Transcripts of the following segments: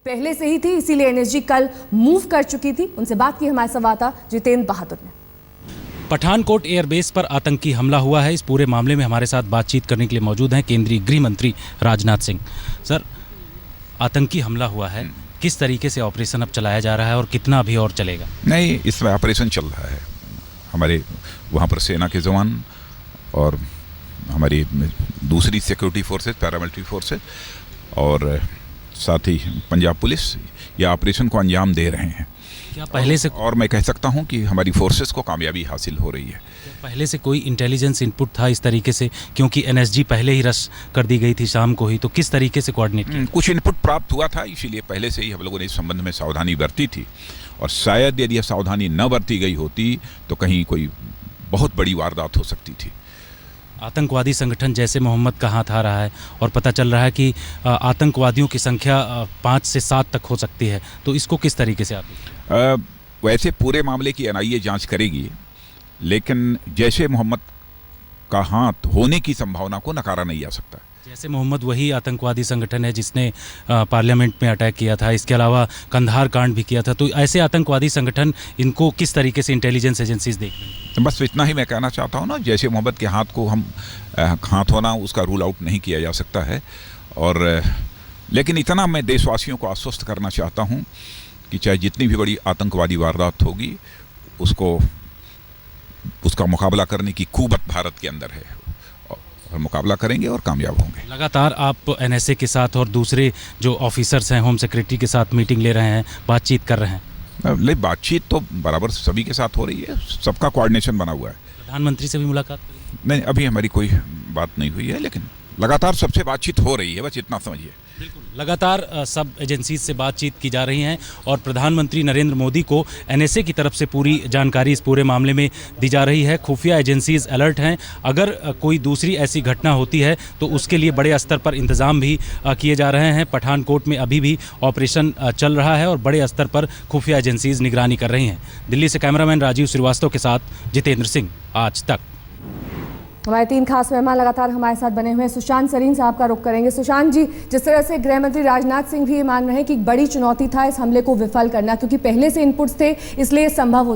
पहले से ही थी, इसीलिए एनएसजी कल मूव कर चुकी थी। उनसे बात की हमारे संवाददाता जितेंद्र बहादुर ने। पठानकोट एयरबेस पर आतंकी हमला हुआ है। इस पूरे मामले में हमारे साथ बातचीत करने के लिए मौजूद हैं केंद्रीय गृह मंत्री राजनाथ सिंह। सर, आतंकी हमला हुआ है, किस तरीके से ऑपरेशन अब चलाया जा रहा है और कितना अभी और चलेगा? नहीं, इसमें ऑपरेशन चल रहा है। हमारे वहाँ पर सेना के जवान और हमारी दूसरी सिक्योरिटी फोर्सेज, पैरामिलिट्री फोर्सेज और साथ ही पंजाब पुलिस ये ऑपरेशन को अंजाम दे रहे हैं। क्या पहले से और मैं कह सकता हूं कि हमारी फोर्सेस को कामयाबी हासिल हो रही है। पहले से कोई इंटेलिजेंस इनपुट था इस तरीके से, क्योंकि एनएसजी पहले ही रश कर दी गई थी शाम को ही, तो किस तरीके से कोऑर्डिनेट किया? कुछ इनपुट प्राप्त हुआ था, इसीलिए पहले से ही हम लोगों ने इस संबंध में सावधानी बरती थी। और शायद यदि यह सावधानी न बरती गई होती तो कहीं कोई बहुत बड़ी वारदात हो सकती थी। आतंकवादी संगठन जैसे मोहम्मद का हाथ आ रहा है और पता चल रहा है कि आतंकवादियों की संख्या 5 से 7 तक हो सकती है, तो इसको किस तरीके से आप? वैसे पूरे मामले की एनआईए जांच करेगी, लेकिन जैसे मोहम्मद का हाथ होने की संभावना को नकारा नहीं जा सकता। जैसे मोहम्मद वही आतंकवादी संगठन है जिसने पार्लियामेंट में अटैक किया था, इसके अलावा कंधार कांड भी किया था, तो ऐसे आतंकवादी संगठन इनको किस तरीके से इंटेलिजेंस एजेंसीज देख रही हैं? बस इतना ही मैं कहना चाहता हूँ ना, जैसे मोहम्मद के हाथ को हम हाथ होना उसका रूल आउट नहीं किया जा सकता है। और लेकिन इतना मैं देशवासियों को आश्वस्त करना चाहता हूँ कि चाहे जितनी भी बड़ी आतंकवादी वारदात होगी, उसका मुकाबला करने की कुव्वत भारत के अंदर है और मुकाबला करेंगे और कामयाब होंगे। लगातार आप एनएसए के साथ और दूसरे जो ऑफिसर्स हैं होम सेक्रेटरी के साथ मीटिंग ले रहे हैं, बातचीत कर रहे हैं? नहीं, बातचीत तो बराबर सभी के साथ हो रही है, सबका कोऑर्डिनेशन बना हुआ है। प्रधानमंत्री से भी मुलाकात करें? नहीं, अभी हमारी कोई बात नहीं हुई है, लेकिन लगातार सबसे बातचीत हो रही है, बस इतना समझिए। बिल्कुल, लगातार सब एजेंसीज से बातचीत की जा रही हैं और प्रधानमंत्री नरेंद्र मोदी को एनएसए की तरफ से पूरी जानकारी इस पूरे मामले में दी जा रही है। खुफिया एजेंसीज अलर्ट हैं, अगर कोई दूसरी ऐसी घटना होती है तो उसके लिए बड़े स्तर पर इंतजाम भी किए जा रहे हैं। पठानकोट में अभी भी ऑपरेशन चल रहा है और बड़े स्तर पर खुफिया एजेंसीज निगरानी कर रही हैं। दिल्ली से कैमरामैन राजीव श्रीवास्तव के साथ जितेंद्र सिंह, आज तक। हमारे 3 खास मेहमान लगातार हमारे साथ बने हुए हैं। सुशांत सरीन साहब का रुख करेंगे। सुशांत जी, जिस तरह से गृह मंत्री राजनाथ सिंह भी ये मान रहे हैं कि बड़ी चुनौती था इस हमले को विफल करना, क्योंकि पहले से इनपुट्स थे इसलिए संभव हो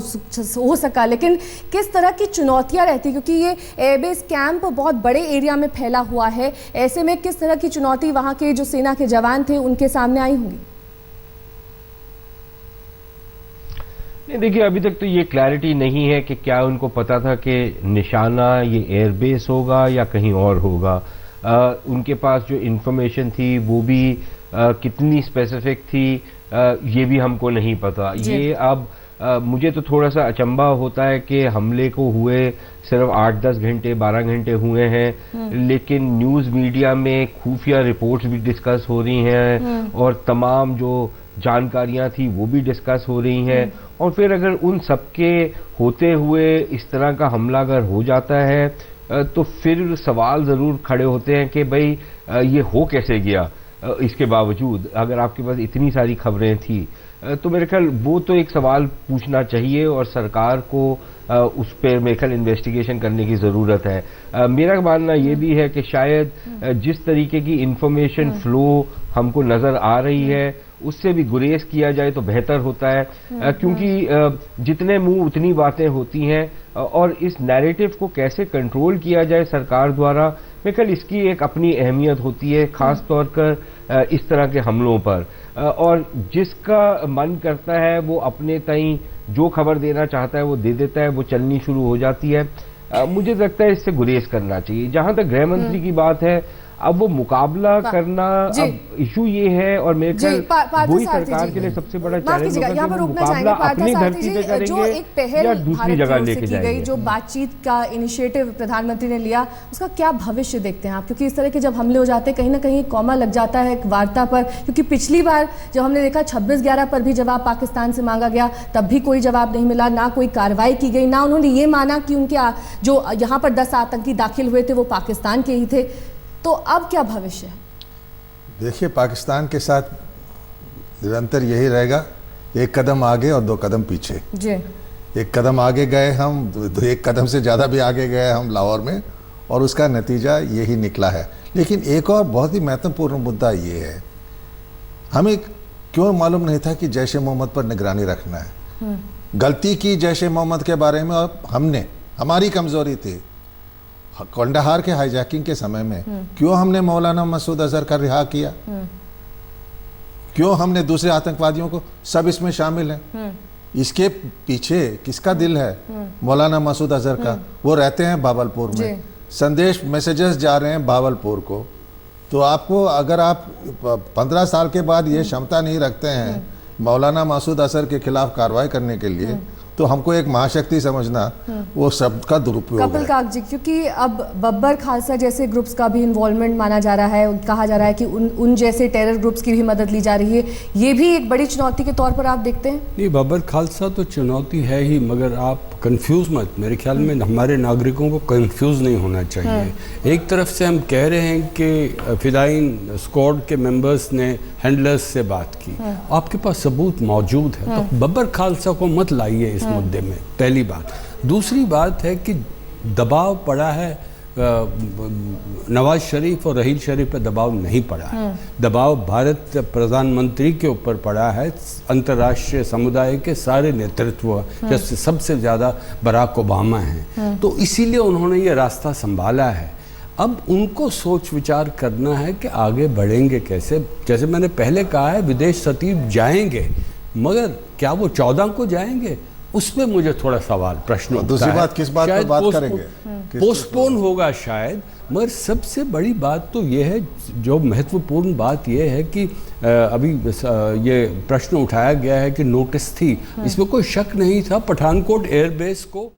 सका, लेकिन किस तरह की चुनौतियां रहती, क्योंकि ये एयरबेस कैंप बहुत बड़े एरिया में फैला हुआ है, ऐसे में किस तरह की चुनौती वहाँ के जो सेना के जवान थे उनके सामने आई होंगी? देखिए, अभी तक तो ये क्लैरिटी नहीं है कि क्या उनको पता था कि निशाना ये एयरबेस होगा या कहीं और होगा। उनके पास जो इन्फॉर्मेशन थी वो भी कितनी स्पेसिफिक थी ये भी हमको नहीं पता। ये अब मुझे तो थोड़ा सा अचंभा होता है कि हमले को हुए सिर्फ 8-10 घंटे 12 घंटे हुए हैं, लेकिन न्यूज़ मीडिया में खुफिया रिपोर्ट्स भी डिस्कस हो रही हैं और तमाम जो जानकारियां थी वो भी डिस्कस हो रही हैं। और फिर अगर उन सबके होते हुए इस तरह का हमला अगर हो जाता है तो फिर सवाल ज़रूर खड़े होते हैं कि भाई ये हो कैसे गया। इसके बावजूद अगर आपके पास इतनी सारी खबरें थी तो मेरे ख्याल वो तो एक सवाल पूछना चाहिए और सरकार को उस पर मेरे ख्याल इन्वेस्टिगेशन करने की ज़रूरत है। मेरा मानना ये भी है कि शायद जिस तरीके की इंफॉर्मेशन फ्लो हमको नज़र आ रही है उससे भी गुरेज किया जाए तो बेहतर होता है, क्योंकि जितने मुंह उतनी बातें होती हैं और इस नैरेटिव को कैसे कंट्रोल किया जाए सरकार द्वारा, मेरे ख्याल इसकी एक अपनी अहमियत होती है, खास तौर पर इस तरह के हमलों पर। और जिसका मन करता है वो अपने ताईं जो खबर देना चाहता है वो दे देता है, वो चलनी शुरू हो जाती है। मुझे लगता है इससे गुरेज करना चाहिए। जहां तक गृह मंत्री की बात है, अब वो मुकाबला करना अब इशू ये है और मेरे ख्याल वही सरकार के लिए सबसे बड़ा चैलेंज होगा कि मुकाबला अपनी धरती पे करेंगे या दूसरी जगह लेके जाएंगे। जो बातचीत का इनिशिएटिव प्रधानमंत्री ने लिया उसका क्या भविष्य देखते हैं आप? क्योंकि इस तरह के जब हमले हो जाते हैं कहीं ना कहीं कौमा लग जाता है एक वार्ता पर, क्योंकि पिछली बार जब हमने देखा 26/11 पर भी जवाब पाकिस्तान से मांगा गया, तब भी कोई जवाब नहीं मिला, ना कोई कार्रवाई की गई, ना उन्होंने ये माना कि उनके जो यहाँ पर 10 आतंकी दाखिल हुए थे वो पाकिस्तान के ही थे। तो अब क्या भविष्य है? देखिए, पाकिस्तान के साथ निरंतर यही रहेगा, एक कदम आगे और 2 कदम पीछे। जी, एक कदम आगे गए हम तो 1 कदम से ज़्यादा भी आगे गए हम लाहौर में, और उसका नतीजा यही निकला है। लेकिन एक और बहुत ही महत्वपूर्ण मुद्दा ये है, हमें क्यों मालूम नहीं था कि जैश ए मोहम्मद पर निगरानी रखना है? गलती की जैश ए मोहम्मद के बारे में, और हमने, हमारी कमजोरी थी कंदाहार के हाईजैकिंग के समय में, क्यों हमने मौलाना मसूद अजहर का रिहा किया? क्यों हमने दूसरे आतंकवादियों को, सब इसमें शामिल हैं। इसके पीछे किसका दिल है? मौलाना मसूद अजहर का। वो रहते हैं भावलपुर में, संदेश मैसेजेस जा रहे हैं भावलपुर को। तो आपको, अगर आप 15 साल के बाद ये क्षमता नहीं रखते हैं मौलाना मसूद अजहर के खिलाफ कार्रवाई करने के लिए, तो हमको एक महाशक्ति समझना वो शब्द का दुरुपयोग कपिल है। काक जी, क्योंकि अब बब्बर खालसा जैसे ग्रुप्स का भी इन्वॉल्वमेंट माना जा रहा है, कहा जा रहा है कि उन जैसे टेरर ग्रुप्स की भी मदद ली जा रही है, ये भी एक बड़ी चुनौती के तौर पर आप देखते हैं? नहीं, बब्बर खालसा तो चुनौती है ही, मगर आप कंफ्यूज मत, मेरे ख्याल में हमारे नागरिकों को कंफ्यूज नहीं होना चाहिए। एक तरफ से हम कह रहे हैं कि फिदाइन स्क्वाड के मेंबर्स ने हैंडलर्स से बात की, आपके पास सबूत मौजूद है, तो बब्बर खालसा को मत लाइए इस मुद्दे में, पहली बात। दूसरी बात है कि दबाव पड़ा है नवाज शरीफ और रहील शरीफ पर दबाव नहीं पड़ा है, दबाव भारत प्रधानमंत्री के ऊपर पड़ा है, अंतर्राष्ट्रीय समुदाय के सारे नेतृत्व, जैसे सबसे ज़्यादा बराक ओबामा हैं, तो इसीलिए उन्होंने ये रास्ता संभाला है। अब उनको सोच विचार करना है कि आगे बढ़ेंगे कैसे। जैसे मैंने पहले कहा है, विदेश सचिव जाएंगे, मगर क्या वो 14 को जाएंगे, उसमें मुझे थोड़ा सवाल, प्रश्न उठता है। दूसरी बात, किस बात पर बात करेंगे? पोस्टपोन होगा शायद, मगर सबसे बड़ी बात तो ये है, जो महत्वपूर्ण बात ये है कि अभी ये प्रश्न उठाया गया है कि नोटिस थी, इसमें कोई शक नहीं था पठानकोट एयरबेस को